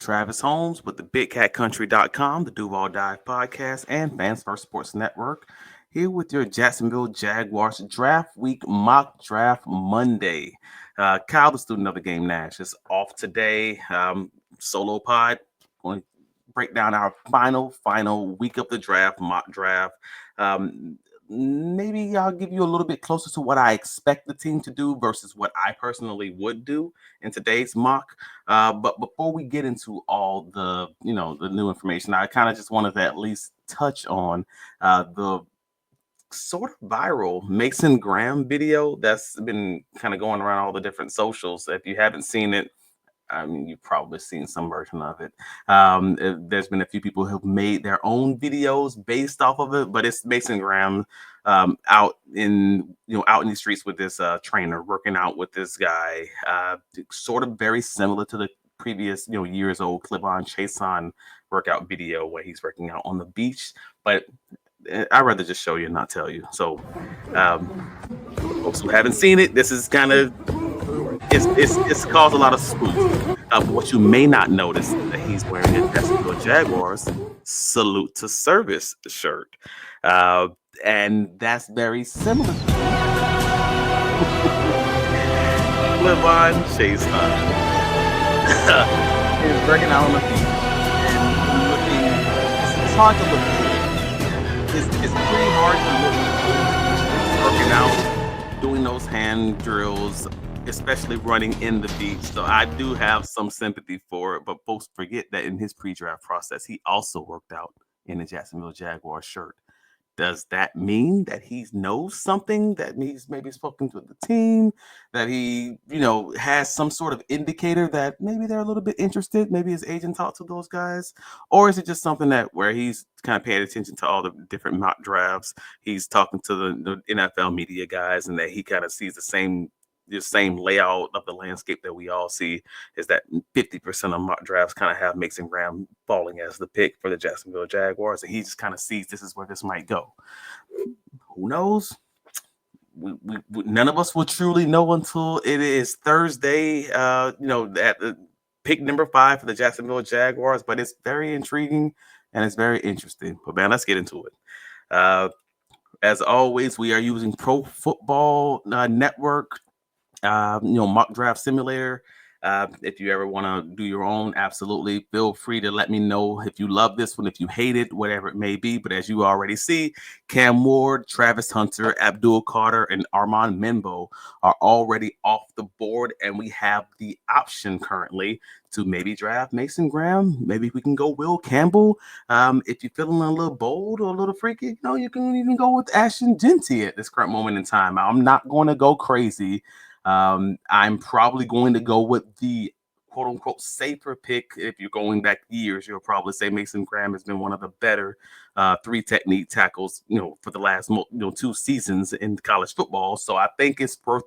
Travis Holmes with the BigCatCountry.com, the Duval Dive Podcast, and Fans First Sports Network. Here with your Jacksonville Jaguars Draft Week Mock Draft Monday. Kyle, the student of the game, Nash, is off today. Solo pod. Going to break down our final week of the draft, mock draft. Maybe I'll give you a little bit closer to what I expect the team to do versus what I personally would do in today's mock. But before we get into all the new information, I kind of just wanted to at least touch on the sort of viral Mason Graham video that's been kind of going around all the different socials. If you haven't seen it, I mean, you've probably seen some version of it. There's been a few people who've made their own videos based off of it, but it's Mason Graham out in the streets with this trainer, working out with this guy, sort of very similar to the previous years old Clevon Chason workout video where he's working out on the beach. But I'd rather just show you and not tell you. So, folks who haven't seen it, this is kind of it's caused a lot of spook. But what you may not notice is that he's wearing a Jacksonville Jaguars salute to service shirt, and that's very similar to Clevon Chason. He's working out on the beach and looking. It's hard to look cool. It's pretty hard to look working out, doing those hand drills, especially running in the beach. So I do have some sympathy for it, but folks forget that in his pre-draft process, he also worked out in a Jacksonville Jaguars shirt. Does that mean that he knows something, that he's maybe spoken to the team, that he, has some sort of indicator that maybe they're a little bit interested, maybe his agent talked to those guys? Or is it just something that where he's kind of paying attention to all the different mock drafts, he's talking to the NFL media guys, and that he kind of sees the same layout of the landscape that we all see, is that 50% of mock drafts kind of have Mason Graham falling as the pick for the Jacksonville Jaguars, and he just kind of sees this is where this might go. Who knows? We none of us will truly know until it is Thursday. At the pick number 5 for the Jacksonville Jaguars, but it's very intriguing and it's very interesting. But man, let's get into it. As always, we are using Pro Football Network. Mock draft simulator. If you ever want to do your own, absolutely feel free to let me know if you love this one, if you hate it, whatever it may be. But as you already see, Cam Ward, Travis Hunter, Abdul Carter, and Armand Membo are already off the board, and we have the option currently to maybe draft Mason Graham. Maybe we can go Will Campbell. If you're feeling a little bold or a little freaky, you can even go with Ashton Genty at this current moment in time. I'm not going to go crazy. I'm probably going to go with the quote unquote safer pick. If you're going back years, you'll probably say Mason Graham has been one of the better 3 technique tackles, for the last 2 seasons in college football. So I think it's worth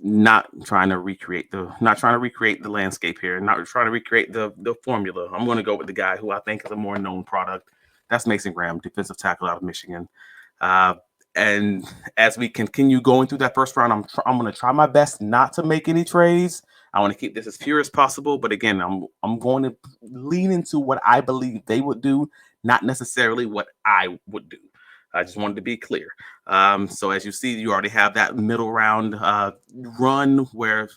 not trying to recreate the landscape here, not trying to recreate the formula. I'm going to go with the guy who I think is a more known product. That's Mason Graham, defensive tackle out of Michigan. And as we continue going through that first round, I'm going to try my best not to make any trades. I want to keep this as pure as possible. But again, I'm going to lean into what I believe they would do, not necessarily what I would do. I just wanted to be clear. So as you see, you already have that middle round run where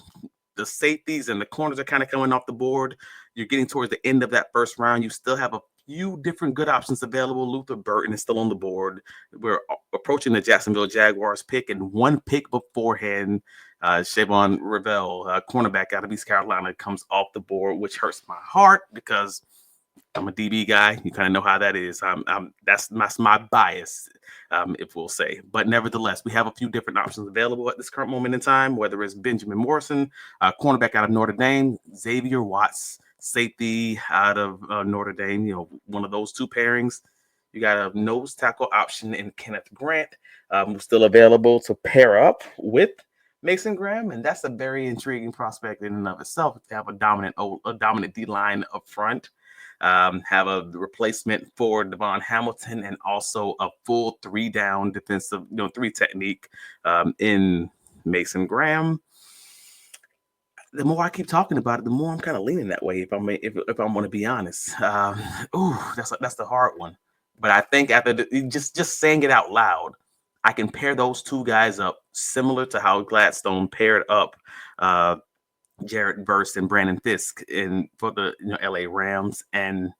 the safeties and the corners are kind of coming off the board. You're getting towards the end of that first round. You still have a few different good options available. Luther Burton is still on the board. We're approaching the Jacksonville Jaguars pick, and one pick beforehand, Shavon Revel, cornerback out of East Carolina, comes off the board, which hurts my heart because I'm a DB guy. You kind of know how that is. That's my bias, if we'll say. But nevertheless, we have a few different options available at this current moment in time, whether it's Benjamin Morrison, cornerback out of Notre Dame, Xavier Watts, safety out of Notre Dame, one of those 2 pairings. You got a nose tackle option in Kenneth Grant, still available to pair up with Mason Graham, and that's a very intriguing prospect in and of itself. To have a dominant D-line up front, have a replacement for Devon Hamilton, and also a full 3-down defensive, 3 technique in Mason Graham. the more I keep talking about it, the more I'm kind of leaning that way. If I'm going to be honest, that's the hard one. But I think after just saying it out loud, I can pair those two guys up similar to how Gladstone paired up uh, Jared Verse and Brandon Fisk in for the LA Rams, and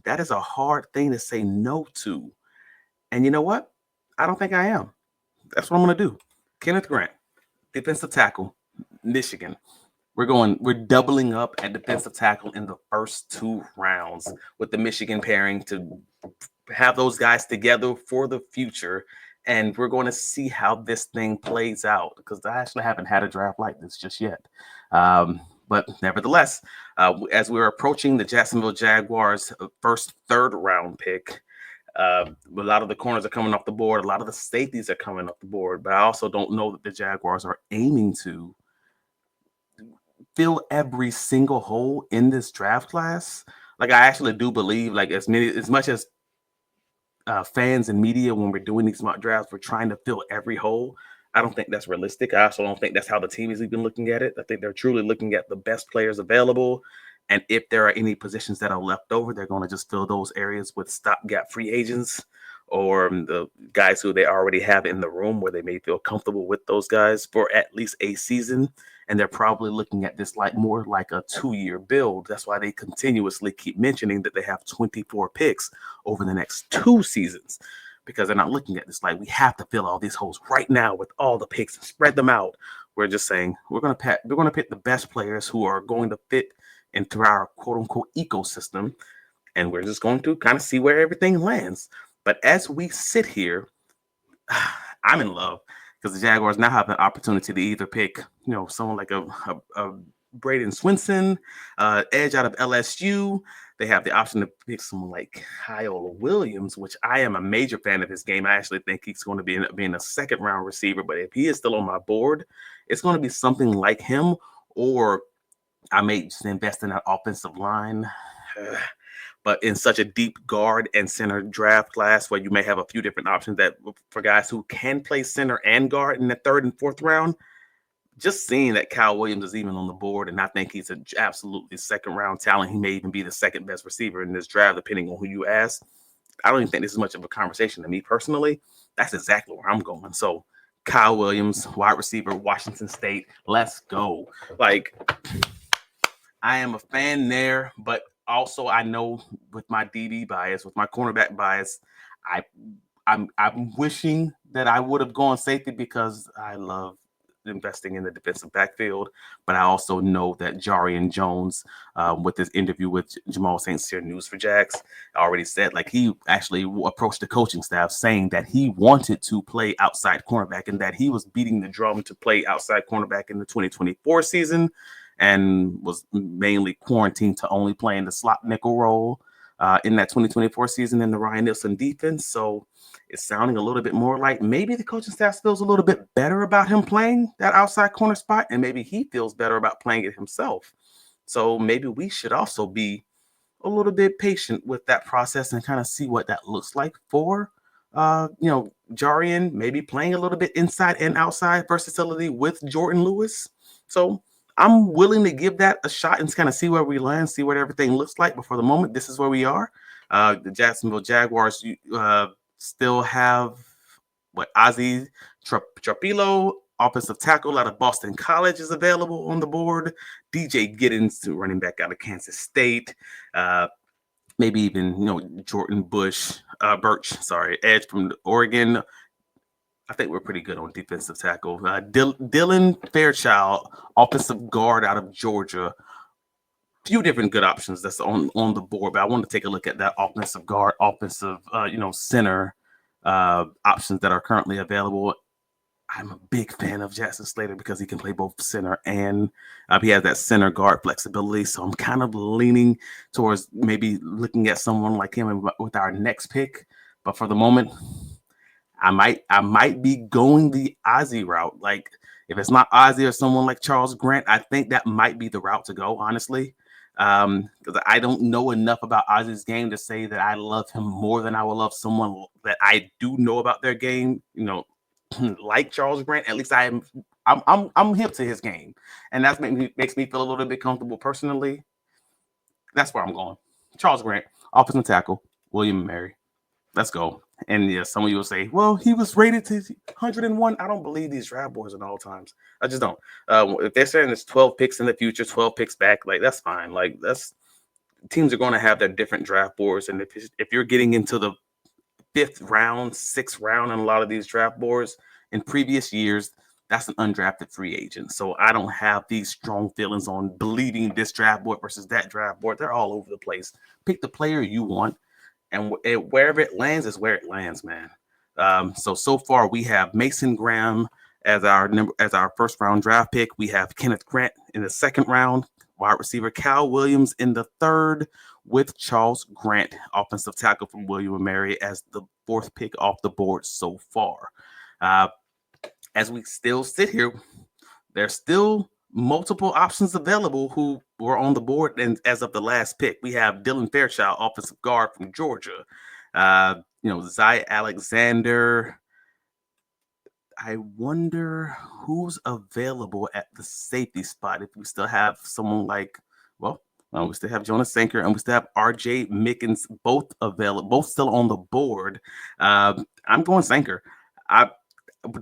that is a hard thing to say no to. And you know what? I don't think I am. That's what I'm going to do. Kenneth Grant, defensive tackle, Michigan. We're doubling up at defensive tackle in the first 2 rounds with the Michigan pairing to have those guys together for the future. And we're going to see how this thing plays out because I actually haven't had a draft like this just yet. But nevertheless, as we're approaching the Jacksonville Jaguars' first 3rd-round pick, a lot of the corners are coming off the board. A lot of the safeties are coming off the board. But I also don't know that the Jaguars are aiming to fill every single hole in this draft class. Like I actually do believe, like as much as fans and media, when we're doing these mock drafts, we're trying to fill every hole. I don't think that's realistic. I also don't think that's how the team is even looking at it. I think they're truly looking at the best players available. And if there are any positions that are left over, they're going to just fill those areas with stopgap free agents or the guys who they already have in the room where they may feel comfortable with those guys for at least a season. And they're probably looking at this like more like a 2-year build. That's why they continuously keep mentioning that they have 24 picks over the next 2 seasons, because they're not looking at this like we have to fill all these holes right now with all the picks and spread them out. We're just saying we're going to pick the best players who are going to fit into our quote unquote ecosystem, and we're just going to kind of see where everything lands. But as we sit here, I'm in love because the Jaguars now have an opportunity to either pick, someone like a Braden Swinson, edge out of LSU. They have the option to pick someone like Kyle Williams, which I am a major fan of his game. I actually think he's going to be being a 2nd-round receiver. But if he is still on my board, it's going to be something like him, or I may just invest in that offensive line. But in such a deep guard and center draft class where you may have a few different options that for guys who can play center and guard in the 3rd and 4th round, just seeing that Kyle Williams is even on the board, and I think he's an absolutely 2nd-round talent. He may even be the 2nd best receiver in this draft, depending on who you ask. I don't even think this is much of a conversation to me personally. That's exactly where I'm going. So Kyle Williams, wide receiver, Washington State, let's go. Like, I am a fan there, but also I know with my DB bias, with my cornerback bias, I'm wishing that I would have gone safety because I love investing in the defensive backfield. But I also know that Jarian Jones, with this interview with Jamal St. Cyr News for Jags, already said like he actually approached the coaching staff saying that he wanted to play outside cornerback and that he was beating the drum to play outside cornerback in the 2024 season and was mainly quarantined to only playing the slot nickel role in that 2024 season in the Ryan Nielsen defense. So it's sounding a little bit more like maybe the coaching staff feels a little bit better about him playing that outside corner spot, and maybe he feels better about playing it himself. So maybe we should also be a little bit patient with that process and kind of see what that looks like for, Jarian, maybe playing a little bit inside and outside versatility with Jordan Lewis. So I'm willing to give that a shot and kind of see where we land, see what everything looks like. But for the moment, this is where we are. The Jacksonville Jaguars still have Ozzie Trapilo, offensive tackle out of Boston College, is available on the board. DJ Giddens, running back out of Kansas State. Maybe even Jordan Birch, edge from Oregon. I think we're pretty good on defensive tackle. Dylan Fairchild, offensive guard out of Georgia. Few different good options that's on the board, but I want to take a look at that offensive guard, offensive, center options that are currently available. I'm a big fan of Jackson Slater because he can play both center and he has that center guard flexibility. So I'm kind of leaning towards maybe looking at someone like him with our next pick. But for the moment, I might be going the Ozzie route. Like if it's not Ozzie or someone like Charles Grant, I think that might be the route to go, honestly. Because I don't know enough about Ozzie's game to say that I love him more than I will love someone that I do know about their game, like Charles Grant. At least I am I'm hip to his game, and that's makes me feel a little bit comfortable personally. That's where I'm going. Charles Grant, offensive tackle, William Mary. Let's go. And yeah, some of you will say, well, he was rated to 101. I don't believe these draft boards at all times. I just don't. If they're saying there's 12 picks in the future, 12 picks back, like that's fine. Like that's teams are going to have their different draft boards. And if you're getting into the fifth round, sixth round on a lot of these draft boards in previous years, that's an undrafted free agent. So I don't have these strong feelings on believing this draft board versus that draft board. They're all over the place. Pick the player you want, and wherever it lands is where it lands, man. So far we have Mason Graham as our first round draft pick. We have Kenneth Grant in the second round, wide receiver Cal Williams in the third, with Charles Grant, offensive tackle from William & Mary, as the fourth pick off the board so far. As we still sit here, there's still multiple options available who were on the board. And as of the last pick, we have Dylan Fairchild, offensive guard from Georgia. Zay Alexander. I wonder who's available at the safety spot. If we still have someone like, we still have Jonas Sanker and we still have RJ Mickens, both available, both still on the board. I'm going Sanker. I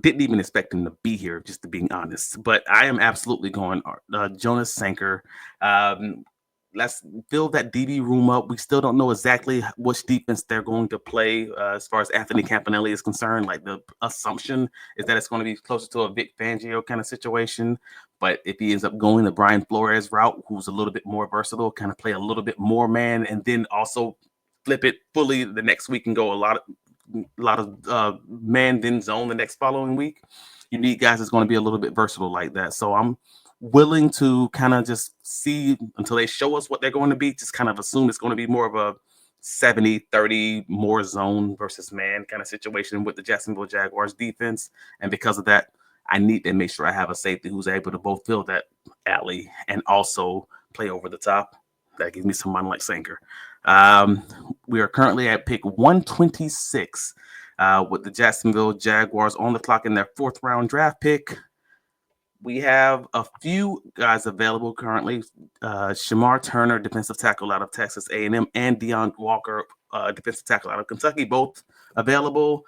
didn't even expect him to be here, just to being honest. But I am absolutely going Jonas Sanker. Let's fill that DB room up. We still don't know exactly which defense they're going to play as far as Anthony Campanelli is concerned. Like the assumption is that it's going to be closer to a Vic Fangio kind of situation. But if he ends up going the Brian Flores route, who's a little bit more versatile, kind of play a little bit more man, and then also flip it fully the next week and go a lot of man then zone the next following week. You need guys that's going to be a little bit versatile like that. So I'm willing to kind of just see until they show us what they're going to be, just kind of assume it's going to be more of a 70-30 more zone versus man kind of situation with the Jacksonville Jaguars defense. And because of that, I need to make sure I have a safety who's able to both fill that alley and also play over the top. That gives me someone like Sanker. We are currently at pick 126 with the Jacksonville Jaguars on the clock in their fourth round draft pick. We have a few guys available currently. Shamar Turner, defensive tackle out of Texas A&M, and Deion Walker, defensive tackle out of Kentucky, both available.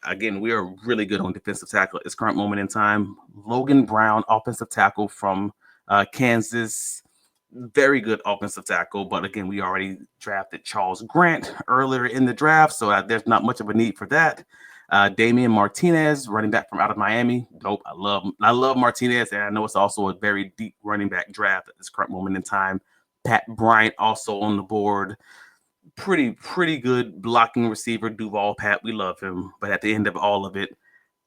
Again, we are really good on defensive tackle at this current moment in time. Logan Brown, offensive tackle from Kansas. Very good offensive tackle. But again, we already drafted Charles Grant earlier in the draft, so there's not much of a need for that. Damian Martinez, running back from out of Miami. Dope. I love Martinez, and I know it's also a very deep running back draft at this current moment in time. Pat Bryant also on the board. Pretty good blocking receiver, Duval. Pat, we love him. But at the end of all of it,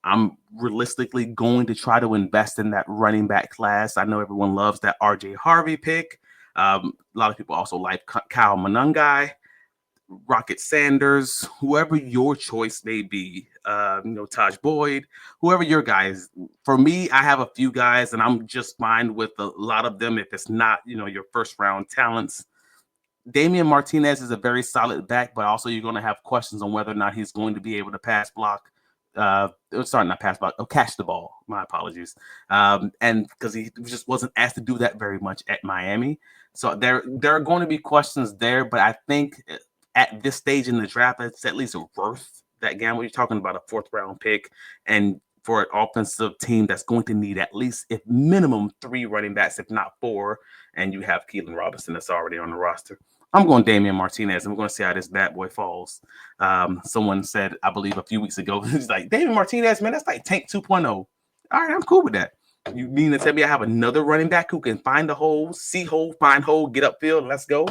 I'm realistically going to try to invest in that running back class. I know everyone loves that RJ Harvey pick. A lot of people also like Kyle Monangai, Rocket Sanders, whoever your choice may be, Taj Boyd, whoever your guys. For me, I have a few guys, and I'm just fine with a lot of them if it's not, your first round talents. Damian Martinez is a very solid back, but also you're going to have questions on whether or not he's going to be able to catch the ball. My apologies. And because he just wasn't asked to do that very much at Miami. So there are going to be questions there, but I think at this stage in the draft, it's at least worth that gamble. You're talking about a fourth round pick, and for an offensive team that's going to need at least, if minimum, 3 running backs, if not 4, and you have Keelan Robinson that's already on the roster. I'm going Damian Martinez, and we're going to see how this bad boy falls. Someone said, I believe a few weeks ago, he's like, Damian Martinez, man, that's like Tank 2.0. All right, I'm cool with that. You mean to tell me I have another running back who can find the hole, see hole, find hole, get upfield, let's go?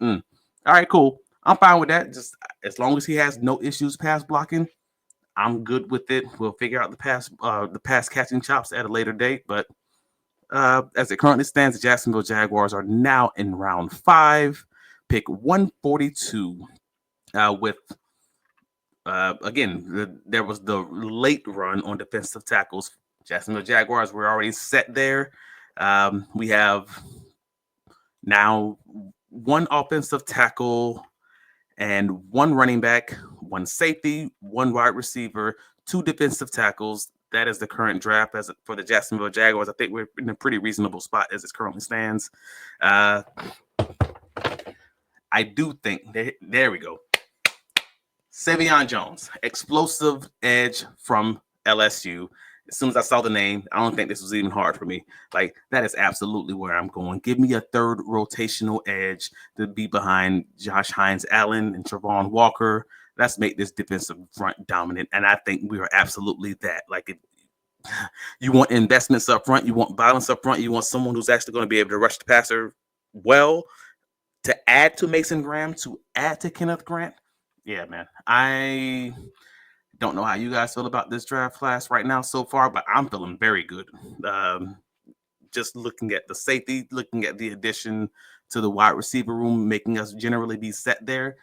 All right, cool. I'm fine with that. Just as long as he has no issues pass blocking, I'm good with it. We'll figure out the pass catching chops at a later date. But as it currently stands, the Jacksonville Jaguars are now in round 5, pick 142. With again, there was the late run on defensive tackles. Jacksonville Jaguars were already set there. We have now 1 offensive tackle and 1 running back, 1 safety, 1 wide receiver, 2 defensive tackles. that is the current draft as for the Jacksonville Jaguars. I think we're in a pretty reasonable spot as it currently stands. I do think there we go. Savion Jones, explosive edge from LSU. As soon as I saw the name, I don't think this was even hard for me. Like, that is absolutely where I'm going. Give me a third rotational edge to be behind Josh Hines-Allen and Trevor Walker. Let's make this defensive front dominant. And I think we are absolutely that. Like, you want investments up front. You want balance up front. You want someone who's actually going to be able to rush the passer well, to add to Mason Graham, to add to Kenneth Grant. Yeah, man. I don't know how you guys feel about this draft class right now so far, but I'm feeling very good. Just looking at the safety, looking at the addition to the wide receiver room, making us generally be set there.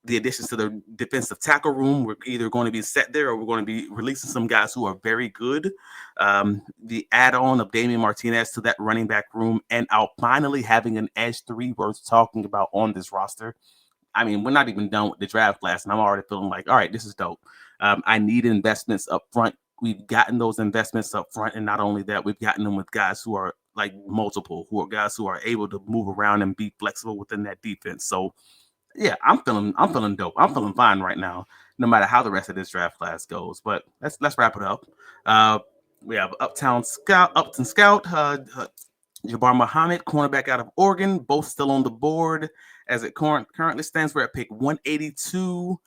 The additions to the defensive tackle room, we're either going to be set there or we're going to be releasing some guys who are very good. The add-on of Damian Martinez to that running back room, and out finally having an edge 3 worth talking about on this roster. I mean, we're not even done with the draft class, and I'm already feeling like, all right, this is dope. I need investments up front. We've gotten those investments up front, and not only that, we've gotten them with guys who are like multiple, who are guys who are able to move around and be flexible within that defense. So, yeah, I'm feeling dope. I'm feeling fine right now, no matter how the rest of this draft class goes. But let's wrap it up. We have Upton Scout, Jabbar Muhammad, cornerback out of Oregon, both still on the board. As it currently stands, we're at pick 182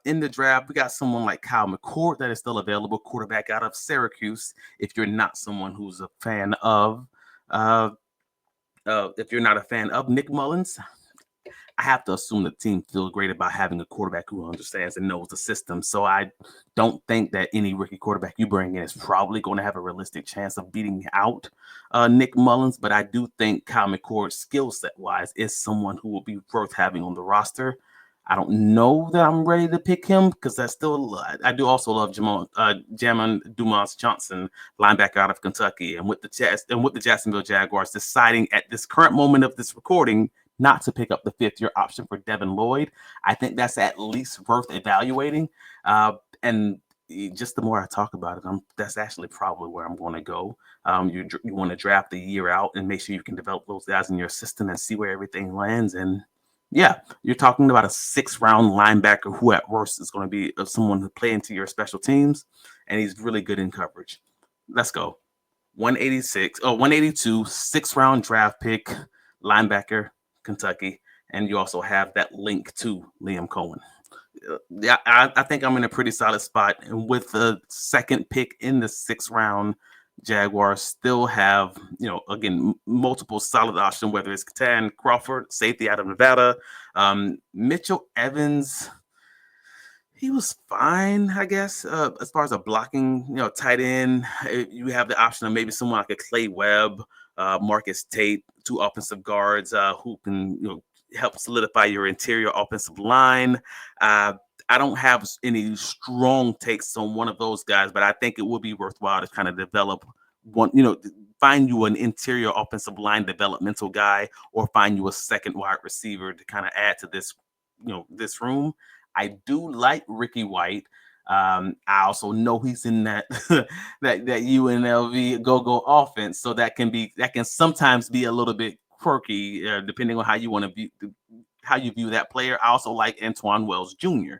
in the draft. We got someone like Kyle McCord that is still available, quarterback out of Syracuse. If you're not someone who's a fan of, if you're not a fan of Nick Mullins, I have to assume the team feels great about having a quarterback who understands and knows the system. So I don't think that any rookie quarterback you bring in is probably going to have a realistic chance of beating out Nick Mullins. But I do think Kyle McCord, skill set wise, is someone who will be worth having on the roster. I don't know that I'm ready to pick him because I do also love Jamon Dumas Johnson, linebacker out of Kentucky, and with the Jacksonville Jaguars deciding at this current moment of this recording not to pick up the 5th-year option for Devin Lloyd. I think that's at least worth evaluating. And just the more I talk about it, that's actually probably where I'm going to go. You want to draft the year out and make sure you can develop those guys in your system and see where everything lands. And yeah, you're talking about a 6th-round linebacker who at worst is going to be someone who play into your special teams, and he's really good in coverage. Let's go. 182, 6th-round draft pick, linebacker, Kentucky, and you also have that link to Liam Cohen. Yeah, I think I'm in a pretty solid spot. And with the 2nd pick in the 6th round, Jaguars still have, again, multiple solid options, whether it's Catan Crawford, safety out of Nevada, Mitchell Evans. He was fine, I guess, as far as a blocking, tight end. You have the option of maybe someone like a Clay Webb, Marcus Tate, 2 offensive guards who can, help solidify your interior offensive line. I don't have any strong takes on one of those guys, but I think it would be worthwhile to kind of develop one, find you an interior offensive line developmental guy, or find you a second wide receiver to kind of add to this, this room. I do like Ricky White. I also know he's in that that UNLV go offense, so that can sometimes be a little bit quirky depending on how you want to view that player. I also like Antoine Wells Jr.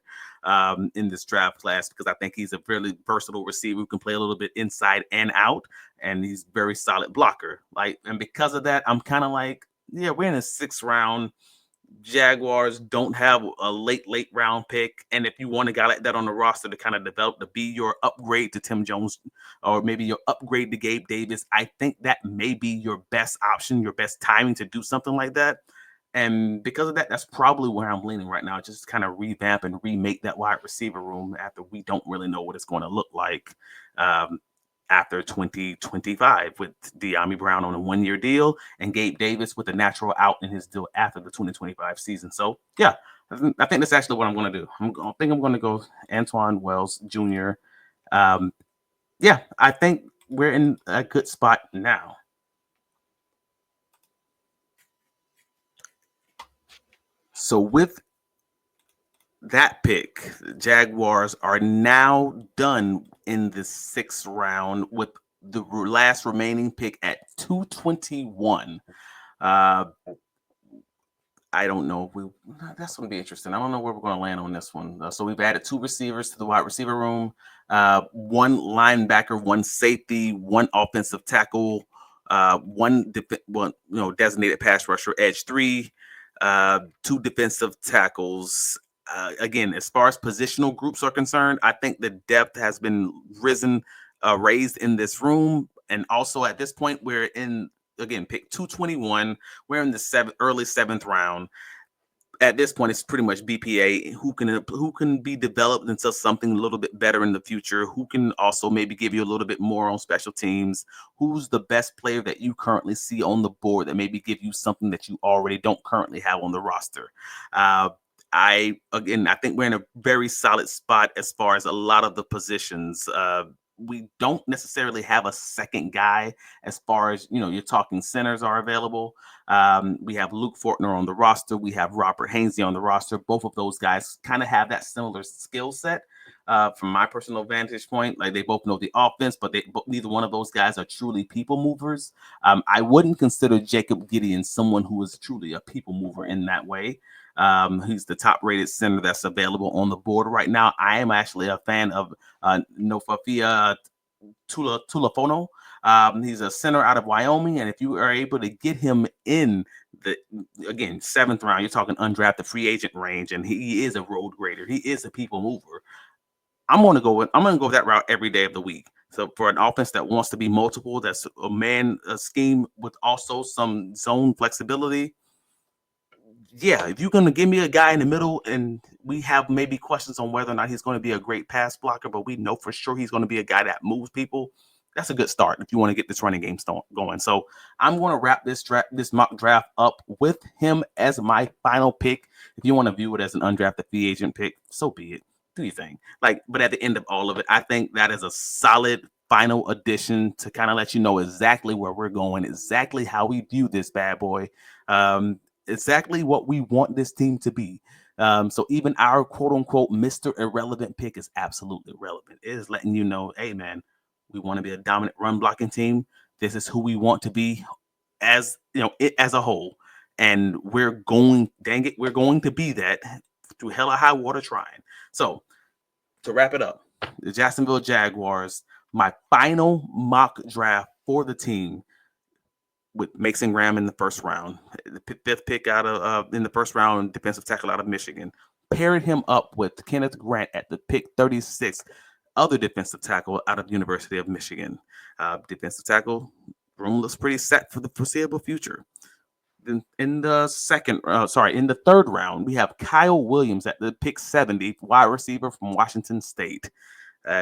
In this draft class because I think he's a fairly versatile receiver who can play a little bit inside and out, and he's very solid blocker. And because of that, I'm kind of like, yeah, we're in a 6th round. Jaguars don't have a late round pick, and if you want a guy like that on the roster to kind of develop to be your upgrade to Tim Jones, or maybe your upgrade to Gabe Davis, I think that may be your best option, your best timing to do something like that. And because of that, that's probably where I'm leaning right now, just kind of revamp and remake that wide receiver room after we don't really know what it's going to look like after 2025, with De'Ami Brown on a 1-year deal and Gabe Davis with a natural out in his deal after the 2025 season. So, yeah, I think that's actually what I'm going to do. I think I'm going to go Antoine Wells Jr. Yeah, I think we're in a good spot now. So with that pick, the Jaguars are now done in the 6th round with the last remaining pick at 221. Uh, I don't know. That's going to be interesting. I don't know where we're going to land on this one. So we've added 2 receivers to the wide receiver room, 1 linebacker, 1 safety, 1 offensive tackle, 1 designated pass rusher, edge 3, 2 defensive tackles. Again, as far as positional groups are concerned, I think the depth has been raised in this room, and also at this point, we're in again pick 221. We're in the early 7th round. At this point, it's pretty much BPA. Who can be developed into something a little bit better in the future? Who can also maybe give you a little bit more on special teams? Who's the best player that you currently see on the board that maybe give you something that you already don't currently have on the roster? I think we're in a very solid spot as far as a lot of the positions. We don't necessarily have a second guy as far as you're talking centers are available. We have Luke Fortner on the roster. We have Robert Hainsey on the roster. Both of those guys kind of have that similar skill set. From my personal vantage point, like they both know the offense, but neither one of those guys are truly people movers. I wouldn't consider Jacob Gideon someone who is truly a people mover in that way. He's the top rated center that's available on the board right now. I am actually a fan of Nofafia Tulafono. He's a center out of Wyoming, and if you are able to get him in the 7th round, you're talking undrafted free agent range, and he is a road grader. He is a people mover. I'm gonna go that route every day of the week. So for an offense that wants to be multiple, that's a scheme with also some zone flexibility. Yeah, if you're going to give me a guy in the middle, and we have maybe questions on whether or not he's going to be a great pass blocker, but we know for sure he's going to be a guy that moves people, that's a good start if you want to get this running game going. So I'm going to wrap this mock draft up with him as my final pick. If you want to view it as an undrafted free agent pick, so be it. Do your thing. But at the end of all of it, I think that is a solid final addition to kind of let you know exactly where we're going, exactly how we view this bad boy. Exactly what we want this team to be. So even our quote unquote Mr. Irrelevant pick is absolutely relevant. It is letting you know, hey man, we want to be a dominant run blocking team. This is who we want to be as as a whole. And we're going to be that through hell or high water trying. So to wrap it up, the Jacksonville Jaguars, my final mock draft for the team with Mason Graham in the 1st round, the 5th pick out of in the 1st round, defensive tackle out of Michigan, paired him up with Kenneth Grant at the pick 36, other defensive tackle out of the University of Michigan. Defensive tackle room looks pretty set for the foreseeable future. Then in the 3rd round, we have Kyle Williams at the pick 70, wide receiver from Washington State.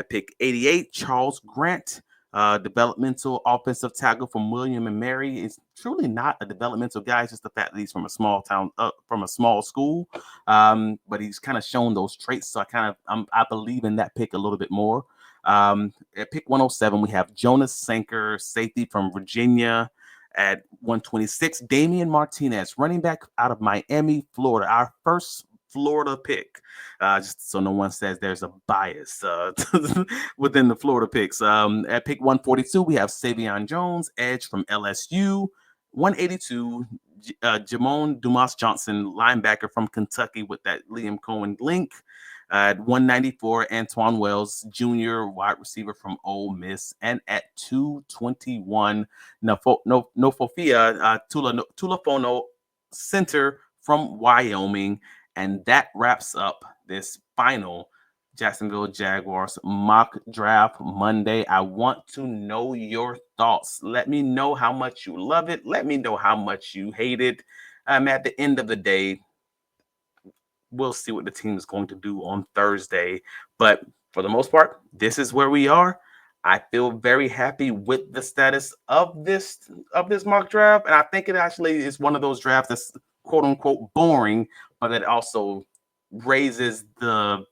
Pick 88, Charles Grant, developmental offensive tackle from William and Mary. Is truly not a developmental guy. It's just the fact that he's from a small town, from a small school. But he's kind of shown those traits. So I believe in that pick a little bit more. At pick 107, we have Jonas Sanker, safety from Virginia. At 126, Damian Martinez, running back out of Miami, Florida, our first Florida pick. Just so no one says there's a bias within the Florida picks. At pick 142, we have Savion Jones, edge from LSU. 182, Jamon Dumas Johnson, linebacker from Kentucky with that Liam Cohen link. At 194, Antoine Wells Jr., wide receiver from Ole Miss. And at 221, Nofofia Tulafono, center from Wyoming. And that wraps up this final Jacksonville Jaguars mock draft Monday. I want to know your thoughts. Let me know how much you love it. Let me know how much you hate it. At the end of the day, we'll see what the team is going to do on Thursday. But for the most part, this is where we are. I feel very happy with the status of this mock draft. And I think it actually is one of those drafts that's quote unquote boring, but it also raises the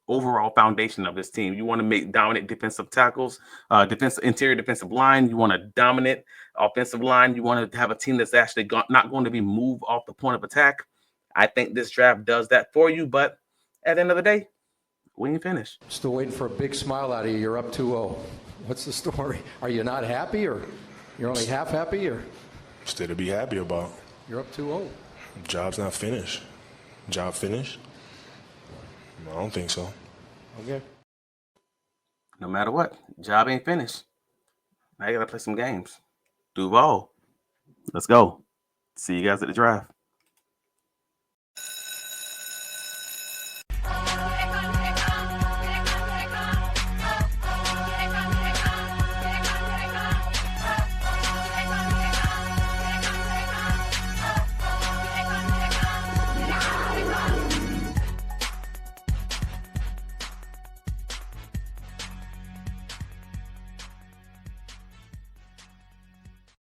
overall foundation of this team. You want to make dominant defensive tackles, interior defensive line. You want a dominant offensive line. You want to have a team that's actually not going to be moved off the point of attack. I think this draft does that for you, but at the end of the day, we ain't finished. Still waiting for a big smile out of you. You're up 2-0. What's the story? Are you not happy, or you're only half happy, or? Still to be happy about. You're up 2-0. Job's not finished. Job finished? I don't think so. Okay. No matter what, job ain't finished. Now you gotta play some games. Duval, let's go. See you guys at the draft.